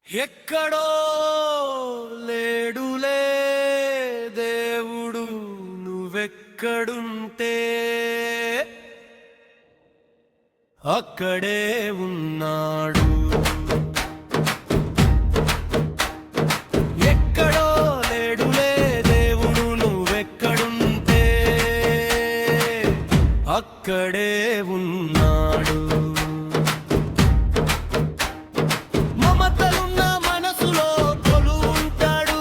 ఎక్కడో లేడులే దేవుడు నువ్వెక్కడుంటే అక్కడే ఉన్నాడు. ఎక్కడో లేడులే దేవుడు నువ్వెక్కడుంటే అక్కడే ఉన్నాడు. మమతలున్న మనసులో కొలువుంటాడు.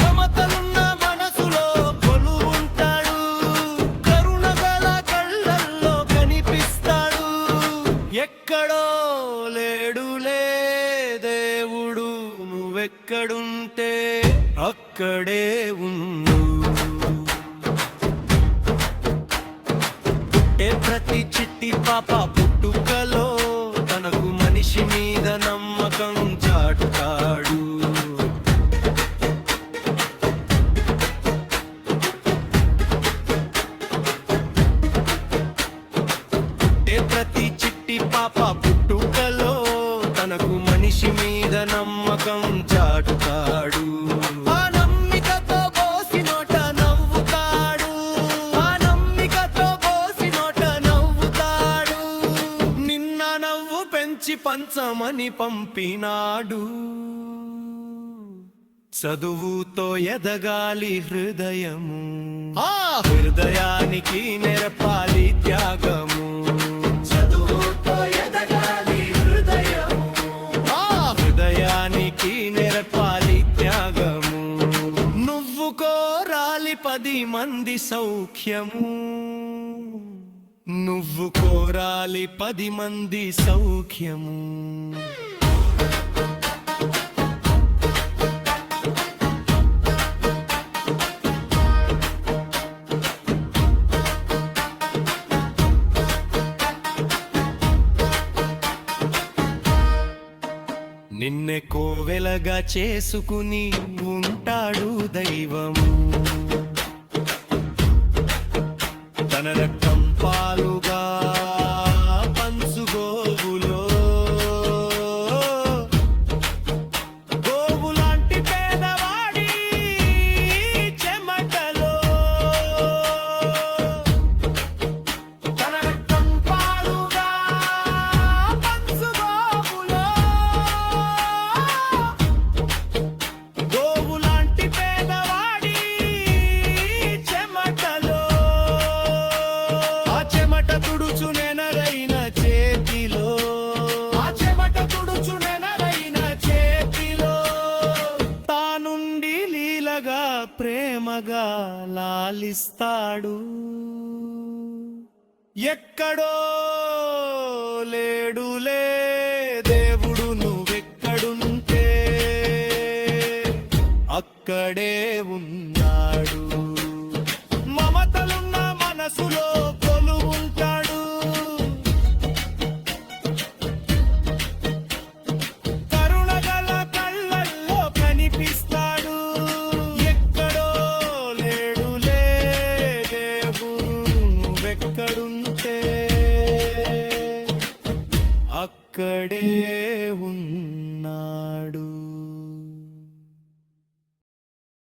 మమతలున్న మనసులో కొలువుంటాడు. కరుణగల కళ్ళల్లో కనిపిస్తాడు. ఎక్కడో లేడులే దేవుడు నువ్వెక్కడుంటే అక్కడే ఉండు. ప్రతి చిట్టి పాప పుట్టుకలో తనకు మనిషి మీద నమ్మకం చాటుతాడు. ప్రతి చిట్టి పాప పుట్టుకలో తనకు మనిషి మీద నమ్మకం చాటుతాడు. పంచమని పంపినాడు. చదువుతో ఎదగాలి హృదయము, ఆ హృదయానికి నెరపాలి త్యాగము. చదువుతో ఎదగాలి హృదయము, ఆ హృదయానికి నెరపాలి త్యాగము. నువ్వు కోరాలి 10 మంది సౌఖ్యము, నువ్వు కోరాలి 10 మంది సౌఖ్యము. నిన్నే కోవెలగా చేసుకుని ఉంటాడు దైవము. తన రక్తం పాలుగా పంచుగోవులో గోవులాంటి పేదవాడి చెమటలో తన రక్తం పాలుగా పంచుగోవులో గోవులాంటి పేదవాడి చెమటలో తుడుచు నెనరైన చేతిలో, ఆ చెమట తుడుచు నెనరైన చేతిలో తానుండి లీలగా ప్రేమగా లాలిస్తాడు. ఎక్కడో లేడులే దేవుడు నువ్వెక్కడుంటే అక్కడే ఉన్నా.